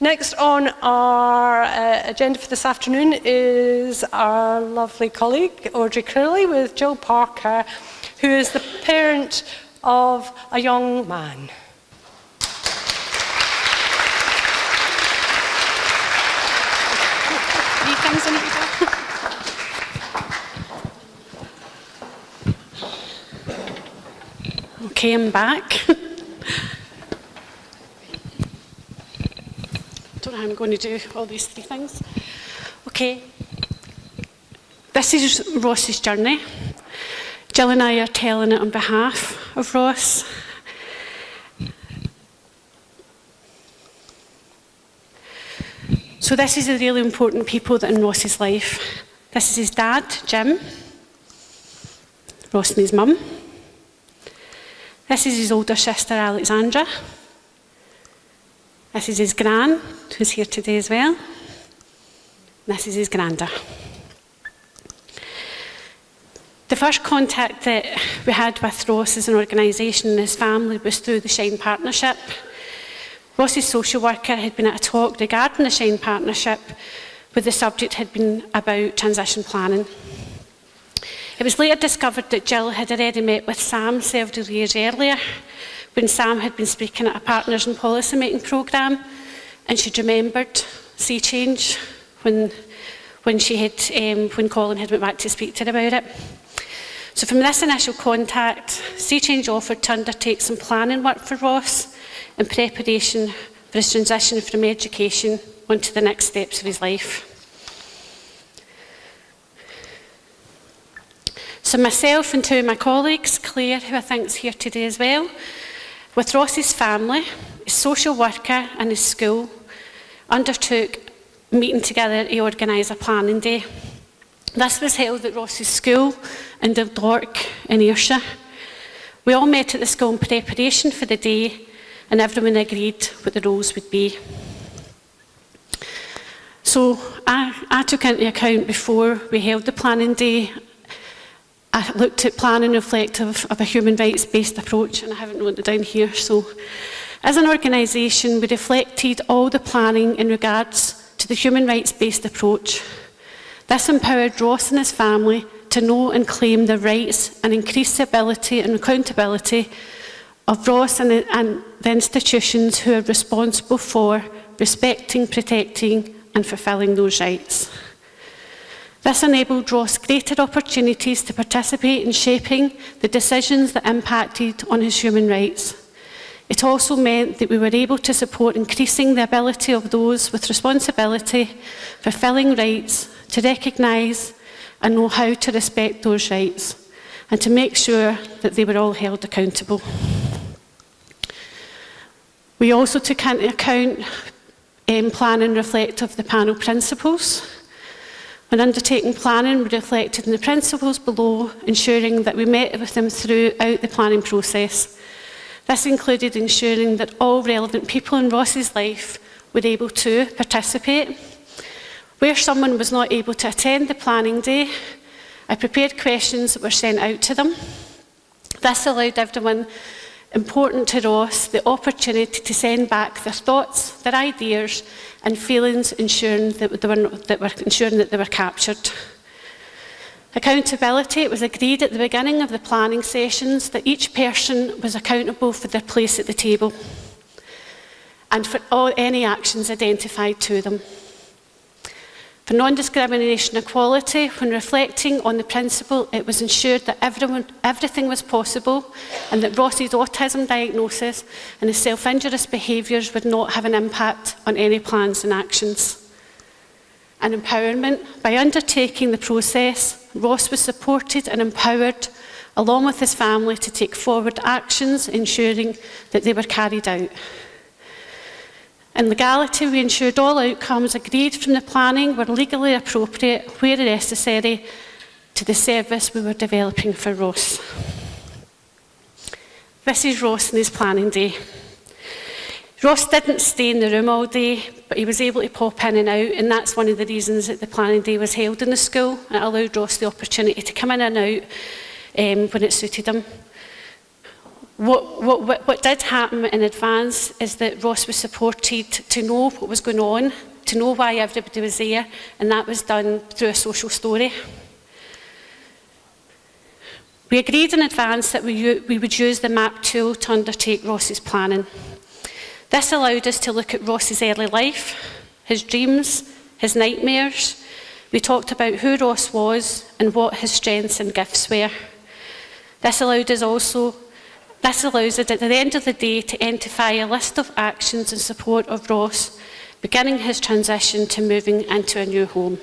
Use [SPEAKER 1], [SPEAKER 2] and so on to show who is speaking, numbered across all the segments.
[SPEAKER 1] Next on our agenda for this afternoon is our lovely colleague, Airdrie Curley, with Jill Parker, who is the parent of a young man.
[SPEAKER 2] Okay, I'm back. Don't know how I'm going to do all these three things. Okay, this is Ross's journey. Jill and I are telling it on behalf of Ross. So this is the really important people that are in Ross's life. This is his dad, Jim, Ross and his mum. This is his older sister, Alexandra. This is his gran, who's here today as well. This is his granda. The first contact that we had with Ross as an organisation and his family was through the Shine Partnership. Ross's social worker had been at a talk regarding the Shine Partnership, where the subject had been about transition planning. It was later discovered that Jill had already met with Sam several years earlier, when Sam had been speaking at a partners and policy making programme, and she'd remembered Sea Change when Colin had went back to speak to her about it. So from this initial contact, Sea Change offered to undertake some planning work for Ross in preparation for his transition from education onto the next steps of his life. So myself and two of my colleagues, Claire, who I think is here today as well, with Ross's family, his social worker and his school, undertook meeting together to organise a planning day. This was held at Ross's school in Dundalk in Ayrshire. We all met at the school in preparation for the day, and everyone agreed what the roles would be. So I took into account before we held the planning day, I looked at planning reflective of a human rights-based approach, and I haven't wrote it down here. So as an organisation, we reflected all the planning in regards to the human rights-based approach. This empowered Ross and his family to know and claim their rights and increase the ability and accountability of Ross and the institutions who are responsible for respecting, protecting and fulfilling those rights. This enabled Ross greater opportunities to participate in shaping the decisions that impacted on his human rights. It also meant that we were able to support increasing the ability of those with responsibility, fulfilling rights, to recognise and know how to respect those rights, and to make sure that they were all held accountable. We also took into account planning reflective of the panel principles. When undertaking planning, we reflected on the principles below, ensuring that we met with them throughout the planning process. This included ensuring that all relevant people in Ross's life were able to participate. Where someone was not able to attend the planning day, I prepared questions that were sent out to them. This allowed everyone important to Ross the opportunity to send back their thoughts, their ideas and feelings, ensuring that they were captured. Accountability, it was agreed at the beginning of the planning sessions that each person was accountable for their place at the table and for any actions identified to them. For non-discrimination equality, when reflecting on the principle, it was ensured that everything was possible and that Ross's autism diagnosis and his self-injurious behaviours would not have an impact on any plans and actions. And empowerment, by undertaking the process, Ross was supported and empowered, along with his family, to take forward actions, ensuring that they were carried out. In legality, we ensured all outcomes agreed from the planning were legally appropriate where necessary to the service we were developing for Ross. This is Ross and his planning day. Ross didn't stay in the room all day, but he was able to pop in and out, and that's one of the reasons that the planning day was held in the school. It allowed Ross the opportunity to come in and out when it suited him. What did happen in advance is that Ross was supported to know what was going on, to know why everybody was there, and that was done through a social story. We agreed in advance that we would use the map tool to undertake Ross's planning. This allowed us to look at Ross's early life, his dreams, his nightmares. We talked about who Ross was and what his strengths and gifts were. This allows us at the end of the day to identify a list of actions in support of Ross, beginning his transition to moving into a new home.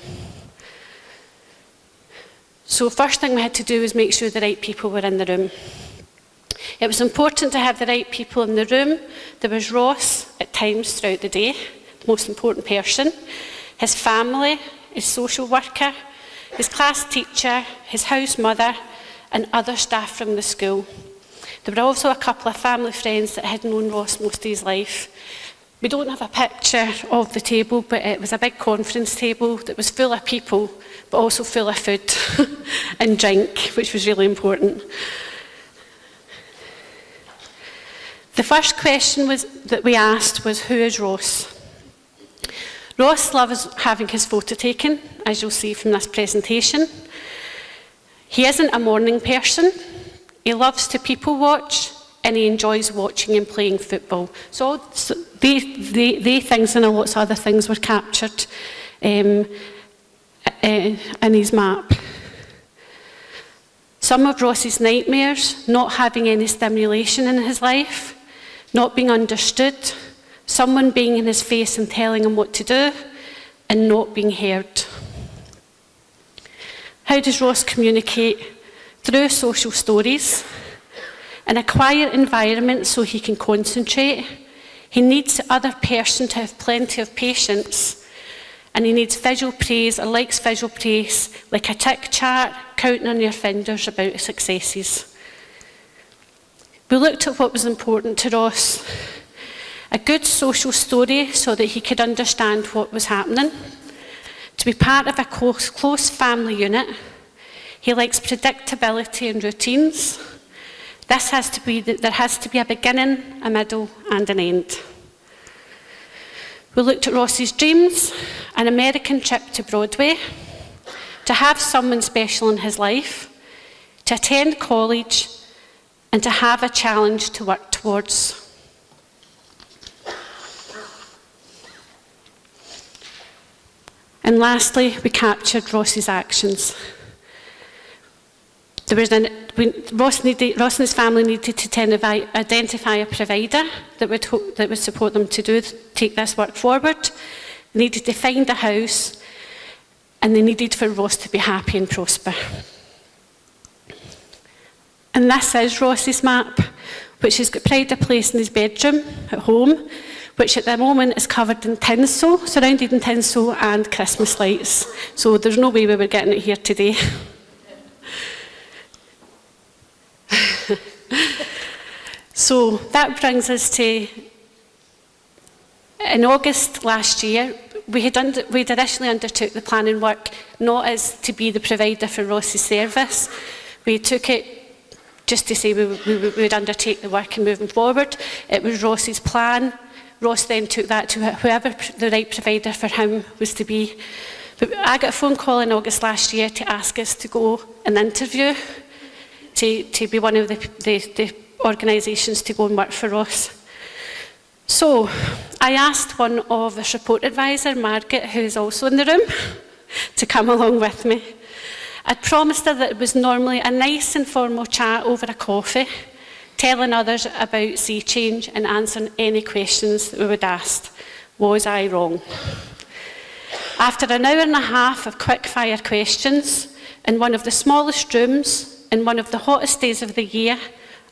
[SPEAKER 2] So first thing we had to do was make sure the right people were in the room. It was important to have the right people in the room. There was Ross at times throughout the day, the most important person, his family, his social worker, his class teacher, his house mother, and other staff from the school. There were also a couple of family friends that had known Ross most of his life. We don't have a picture of the table, but it was a big conference table that was full of people, but also full of food and drink, which was really important. The first question that we asked was, who is Ross? Ross loves having his photo taken, as you'll see from this presentation. He isn't a morning person. He loves to people watch, and he enjoys watching and playing football. So they things and lots of other things were captured in his map. Some of Ross's nightmares: not having any stimulation in his life, not being understood, someone being in his face and telling him what to do, and not being heard. How does Ross communicate? Through social stories, in a quiet environment so he can concentrate. He needs the other person to have plenty of patience, and he needs visual praise, or likes visual praise, like a tick chart, counting on your fingers about successes. We looked at what was important to Ross. A good social story so that he could understand what was happening. To be part of a close family unit. He likes predictability and routines. There has to be a beginning, a middle, and an end. We looked at Ross's dreams: an American trip to Broadway, to have someone special in his life, to attend college, and to have a challenge to work towards. And lastly, we captured Ross's actions. Ross and his family needed to identify a provider that would support them to take this work forward. They needed to find a house, and they needed for Ross to be happy and prosper. And this is Ross's map, which has got pride of place in his bedroom at home, which at the moment is covered in tinsel, surrounded in tinsel and Christmas lights. So there's no way we were getting it here today. So that brings us to, in August last year, we'd initially undertook the planning work not as to be the provider for Ross's service. We took it just to say we would undertake the work and moving forward. It was Ross's plan. Ross then took that to whoever the right provider for him was to be. But I got a phone call in August last year to ask us to go and interview, to be one of the organisations to go and work for Ross. So I asked one of the support advisor, Margaret, who is also in the room, to come along with me. I'd promised her that it was normally a nice informal chat over a coffee, telling others about sea change and answering any questions that we would ask. Was I wrong? After an hour and a half of quick-fire questions, in one of the smallest rooms, in one of the hottest days of the year,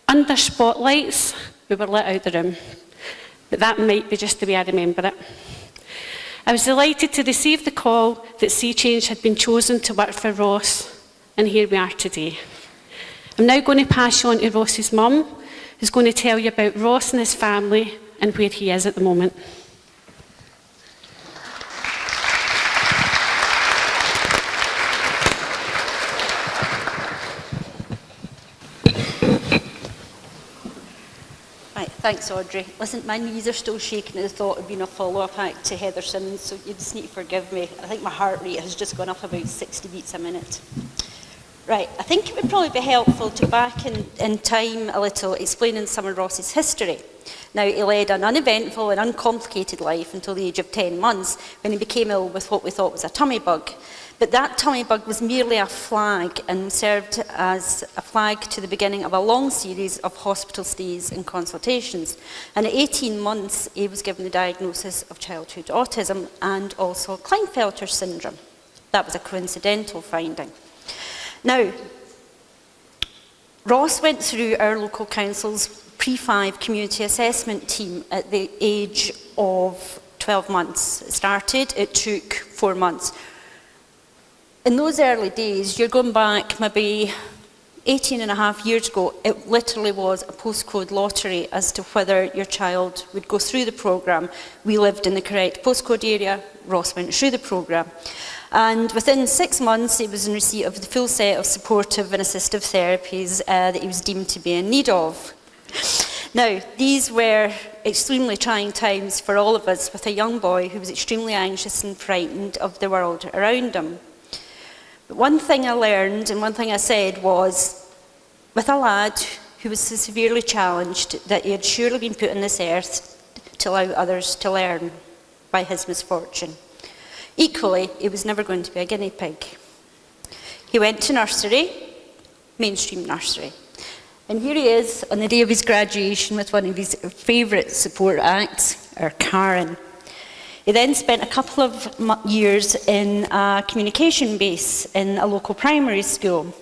[SPEAKER 2] under spotlights, we were let out the room. But that might be just the way I remember it. I was delighted to receive the call that Sea Change had been chosen to work for Ross, and here we are today. I'm now going to pass you on to Ross's mum, who's going to tell you about Ross and his family and where he is at the moment.
[SPEAKER 3] Thanks, Audrey. Listen, my knees are still shaking at the thought of being a follow-up act to Heather Simmons, so you just need to forgive me. I think my heart rate has just gone up about 60 beats a minute. Right, I think it would probably be helpful to back in time a little, explaining some of Ross's history. Now, he led an uneventful and uncomplicated life until the age of 10 months, when he became ill with what we thought was a tummy bug. But that tummy bug was merely a flag and served as a flag to the beginning of a long series of hospital stays and consultations. And at 18 months, he was given the diagnosis of childhood autism and also Klinefelter syndrome. That was a coincidental finding. Now, Ross went through our local council's pre-5 community assessment team at the age of 12 months. It started, it took 4 months. In those early days, you're going back maybe 18 and a half years ago, it literally was a postcode lottery as to whether your child would go through the programme. We lived in the correct postcode area, Ross went through the programme. And within 6 months, he was in receipt of the full set of supportive and assistive therapies that he was deemed to be in need of. Now, these were extremely trying times for all of us, with a young boy who was extremely anxious and frightened of the world around him. But one thing I learned and one thing I said was, with a lad who was so severely challenged that he had surely been put on this earth to allow others to learn by his misfortune. Equally, he was never going to be a guinea pig. He went to nursery, mainstream nursery. And here he is on the day of his graduation with one of his favourite support acts, our Karen. He then spent a couple of years in a communication base in a local primary school.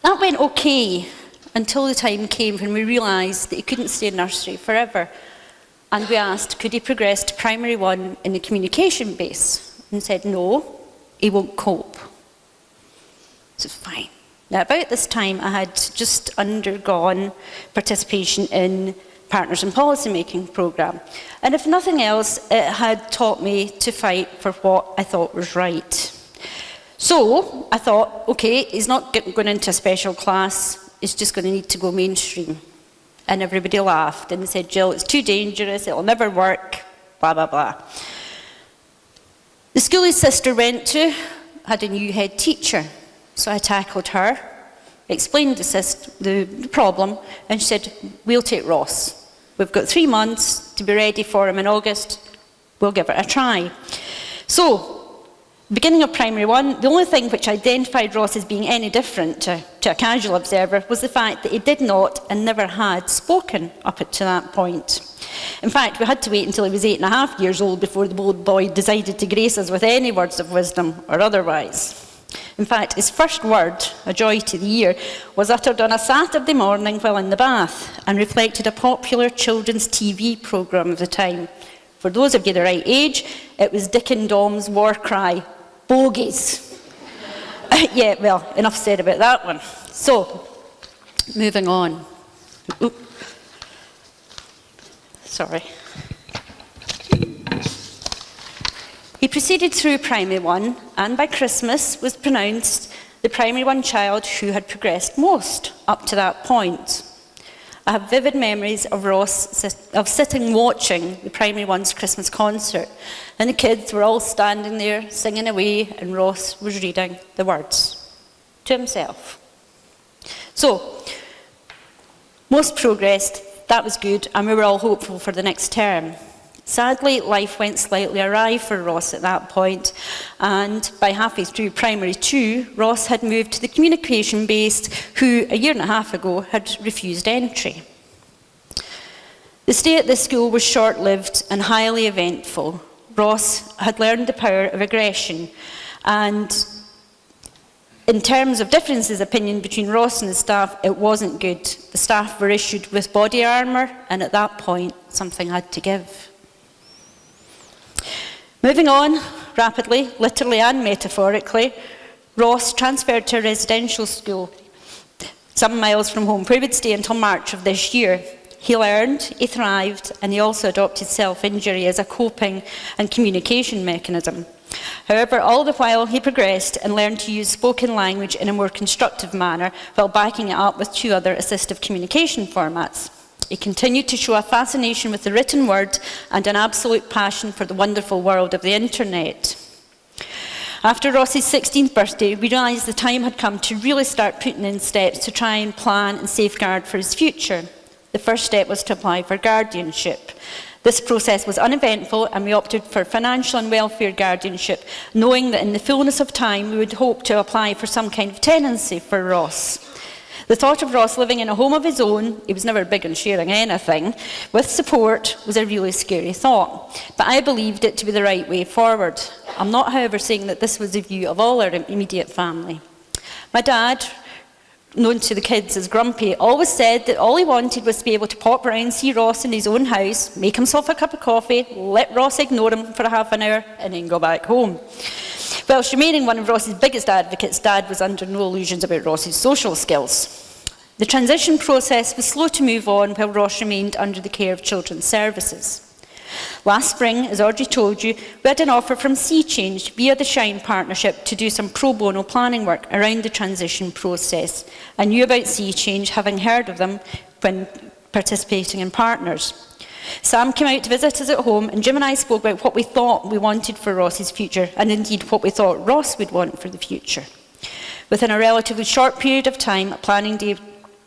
[SPEAKER 3] That went okay until the time came when we realised that he couldn't stay in nursery forever. And we asked, could he progress to primary 1 in the communication base? And said, no, he won't cope. So fine. Now, about this time, I had just undergone participation in Partners in Policy Making programme. And if nothing else, it had taught me to fight for what I thought was right. So I thought, okay, he's not going into a special class, he's just going to need to go mainstream. And everybody laughed and said, Jill, it's too dangerous, it'll never work, blah, blah, blah. The school his sister went to had a new head teacher. So I tackled her, explained the problem, and she said, we'll take Ross. We've got 3 months to be ready for him in August. We'll give it a try. So, beginning of primary 1, the only thing which identified Ross as being any different to a casual observer was the fact that he did not and never had spoken up to that point. In fact, we had to wait until he was 8.5 years old before the old boy decided to grace us with any words of wisdom or otherwise. In fact, his first word, a joy to the ear, was uttered on a Saturday morning while in the bath and reflected a popular children's TV programme of the time. For those of you the right age, it was Dick and Dom's war cry, bogies. Yeah, well, enough said about that one. So, moving on. Oop. Sorry. He proceeded through primary 1 and by Christmas was pronounced the primary 1 child who had progressed most up to that point. I have vivid memories of Ross sitting watching the primary 1's Christmas concert, and the kids were all standing there singing away and Ross was reading the words to himself. So, most progressed, that was good, and we were all hopeful for the next term. Sadly, life went slightly awry for Ross at that point, and by halfway through primary 2, Ross had moved to the communication base, who a year and a half ago had refused entry. The stay at this school was short-lived and highly eventful. Ross had learned the power of aggression, and in terms of differences of opinion between Ross and the staff, it wasn't good. The staff were issued with body armour, and at that point, something had to give. Moving on rapidly, literally and metaphorically, Ross transferred to a residential school some miles from home, where he would stay until March of this year. He learned, he thrived, and he also adopted self-injury as a coping and communication mechanism. However, all the while he progressed and learned to use spoken language in a more constructive manner while backing it up with 2 other assistive communication formats. He continued to show a fascination with the written word and an absolute passion for the wonderful world of the internet. After Ross's 16th birthday, we realised the time had come to really start putting in steps to try and plan and safeguard for his future. The first step was to apply for guardianship. This process was uneventful, and we opted for financial and welfare guardianship, knowing that in the fullness of time we would hope to apply for some kind of tenancy for Ross. The thought of Ross living in a home of his own, he was never big on sharing anything, with support was a really scary thought. But I believed it to be the right way forward. I'm not, however, saying that this was the view of all our immediate family. My dad, known to the kids as Grumpy, always said that all he wanted was to be able to pop around, see Ross in his own house, make himself a cup of coffee, let Ross ignore him for half an hour, and then go back home. Whilst remaining one of Ross's biggest advocates, Dad was under no illusions about Ross's social skills. The transition process was slow to move on while Ross remained under the care of Children's Services. Last spring, as Audrey told you, we had an offer from Sea Change via the Shine Partnership to do some pro bono planning work around the transition process. I knew about Sea Change, having heard of them when participating in partners. Sam came out to visit us at home, and Jim and I spoke about what we thought we wanted for Ross's future, and indeed what we thought Ross would want for the future. Within a relatively short period of time, a planning day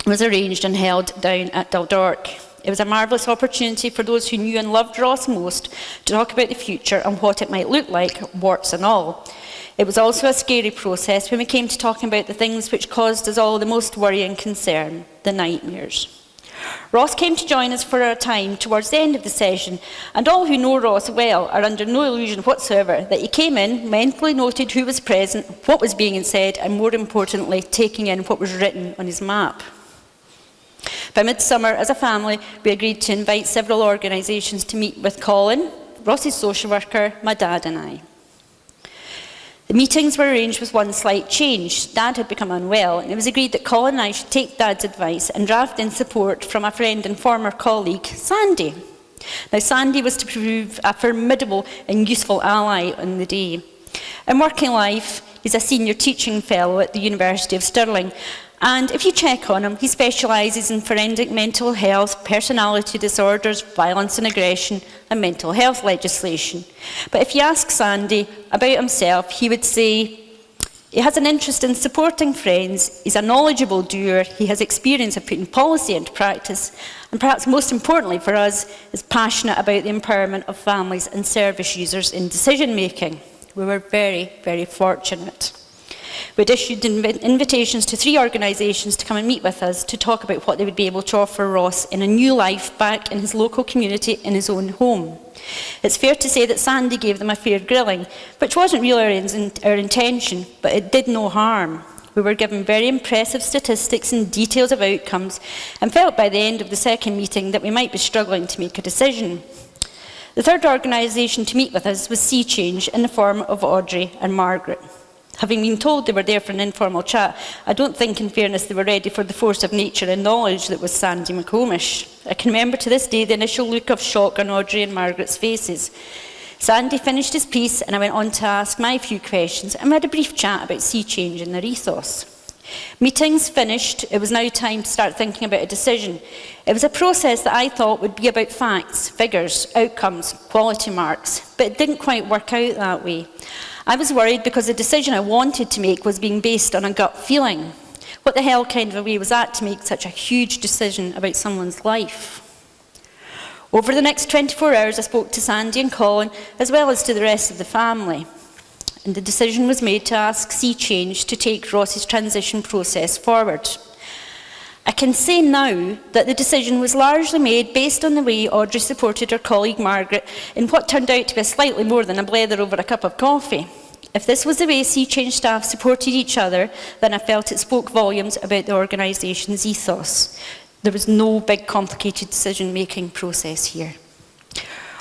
[SPEAKER 3] was arranged and held down at Dundalk. It was a marvellous opportunity for those who knew and loved Ross most to talk about the future and what it might look like, warts and all. It was also a scary process when we came to talking about the things which caused us all the most worry and concern, the nightmares. Ross came to join us for a time towards the end of the session, and all who know Ross well are under no illusion whatsoever that he came in, mentally noted who was present, what was being said, and more importantly, taking in what was written on his map. By midsummer, as a family, we agreed to invite several organisations to meet with Colin, Ross's social worker, my dad and I. The meetings were arranged with one slight change. Dad had become unwell, and it was agreed that Colin and I should take Dad's advice and draft in support from a friend and former colleague, Sandy. Now, Sandy was to prove a formidable and useful ally on the day. In working life, he's a senior teaching fellow at the University of Stirling, and if you check on him, he specialises in forensic mental health, personality disorders, violence and aggression, and mental health legislation. But if you ask Sandy about himself, he would say he has an interest in supporting friends, he's a knowledgeable doer, he has experience of putting policy into practice, and perhaps most importantly for us, is passionate about the empowerment of families and service users in decision making. We were very, very fortunate. We'd issued invitations to 3 organisations to come and meet with us to talk about what they would be able to offer Ross in a new life back in his local community in his own home. It's fair to say that Sandy gave them a fair grilling, which wasn't really our intention, but it did no harm. We were given very impressive statistics and details of outcomes, and felt by the end of the second meeting that we might be struggling to make a decision. The third organisation to meet with us was Sea Change in the form of Audrey and Margaret. Having been told they were there for an informal chat, I don't think in fairness they were ready for the force of nature and knowledge that was Sandy McComish. I can remember to this day the initial look of shock on Audrey and Margaret's faces. Sandy finished his piece and I went on to ask my few questions, and we had a brief chat about Sea Change and their ethos. Meetings finished, it was now time to start thinking about a decision. It was a process that I thought would be about facts, figures, outcomes, quality marks, but it didn't quite work out that way. I was worried because the decision I wanted to make was being based on a gut feeling. What the hell kind of a way was that to make such a huge decision about someone's life? Over the next 24 hours, I spoke to Sandy and Colin, as well as to the rest of the family. And the decision was made to ask Sea Change to take Ross's transition process forward. I can say now that the decision was largely made based on the way Audrey supported her colleague Margaret in what turned out to be slightly more than a blether over a cup of coffee. If this was the way Sea Change staff supported each other, then I felt it spoke volumes about the organisation's ethos. There was no big complicated decision-making process here.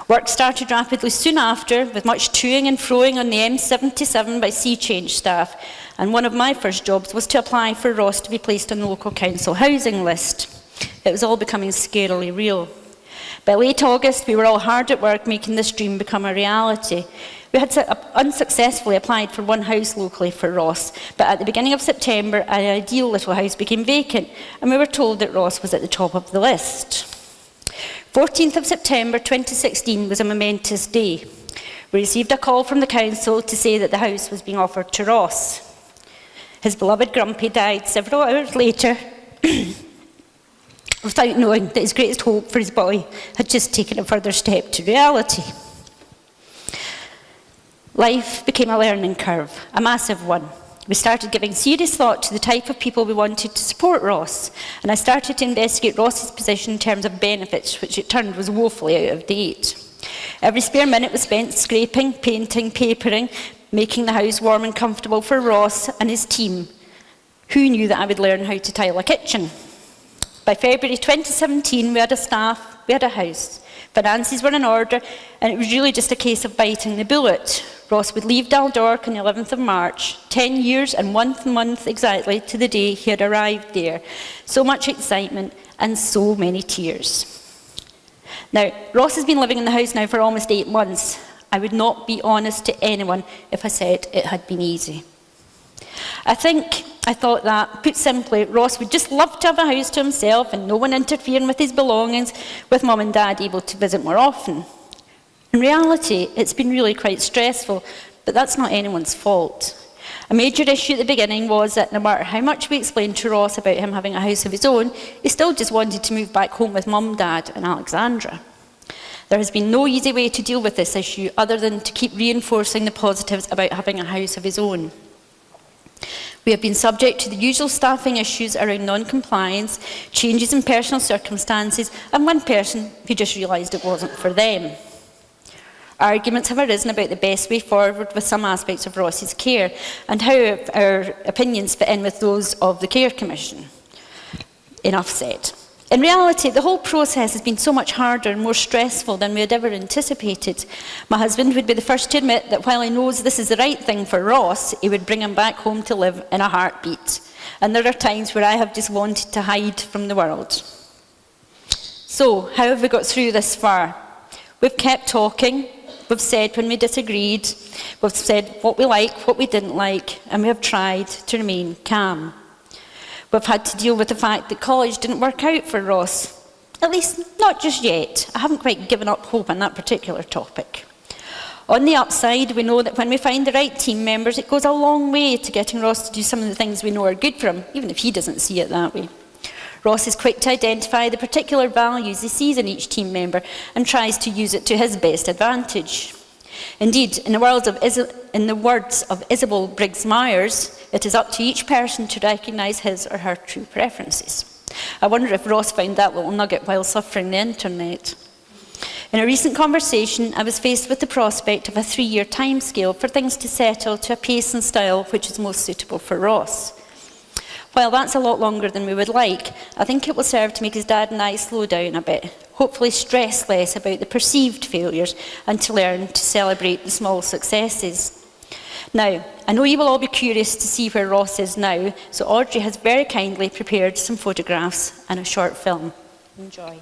[SPEAKER 3] Work started rapidly soon after, with much toing and froing on the M77 by Sea Change staff, and one of my first jobs was to apply for Ross to be placed on the local council housing list. It was all becoming scarily real. By late August, we were all hard at work making this dream become a reality. We had unsuccessfully applied for one house locally for Ross, but at the beginning of September, an ideal little house became vacant, and we were told that Ross was at the top of the list. 14th of September 2016 was a momentous day. We received a call from the council to say that the house was being offered to Ross. His beloved Grumpy died several hours later without knowing that his greatest hope for his boy had just taken a further step to reality. Life became a learning curve, a massive one. We started giving serious thought to the type of people we wanted to support Ross, and I started to investigate Ross's position in terms of benefits, which it turned was woefully out of date. Every spare minute was spent scraping, painting, papering, making the house warm and comfortable for Ross and his team. Who knew that I would learn how to tile a kitchen? By February 2017, we had a staff, we had a house. Finances were in order, and it was really just a case of biting the bullet. Ross would leave Daldork on the 11th of March, 10 years and 1 month exactly to the day he had arrived there. So much excitement and so many tears. Now, Ross has been living in the house now for almost 8 months. I would not be honest to anyone if I said it had been easy. I thought that, put simply, Ross would just love to have a house to himself and no one interfering with his belongings, with Mum and Dad able to visit more often. In reality, it's been really quite stressful, but that's not anyone's fault. A major issue at the beginning was that no matter how much we explained to Ross about him having a house of his own, he still just wanted to move back home with Mum, Dad and Alexandra. There has been no easy way to deal with this issue other than to keep reinforcing the positives about having a house of his own. We have been subject to the usual staffing issues around non-compliance, changes in personal circumstances, and one person who just realised it wasn't for them. Arguments have arisen about the best way forward with some aspects of Ross's care and how our opinions fit in with those of the Care Commission. Enough said. In reality, the whole process has been so much harder and more stressful than we had ever anticipated. My husband would be the first to admit that while he knows this is the right thing for Ross, he would bring him back home to live in a heartbeat. And there are times where I have just wanted to hide from the world. So, how have we got through this far? We've kept talking, we've said when we disagreed, we've said what we liked, what we didn't like, and we have tried to remain calm. We've had to deal with the fact that college didn't work out for Ross. At least, not just yet. I haven't quite given up hope on that particular topic. On the upside, we know that when we find the right team members, it goes a long way to getting Ross to do some of the things we know are good for him, even if he doesn't see it that way. Ross is quick to identify the particular values he sees in each team member and tries to use it to his best advantage. Indeed, in the words of Isabel Briggs-Myers, it is up to each person to recognise his or her true preferences. I wonder if Ross found that little nugget while suffering the internet. In a recent conversation, I was faced with the prospect of a 3-year timescale for things to settle to a pace and style which is most suitable for Ross. While that's a lot longer than we would like, I think it will serve to make his dad and I slow down a bit, hopefully stress less about the perceived failures and to learn to celebrate the small successes. Now, I know you will all be curious to see where Ross is now, so Audrey has very kindly prepared some photographs and a short film. Enjoy.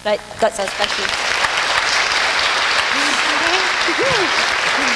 [SPEAKER 3] Right, that's us. Thank you.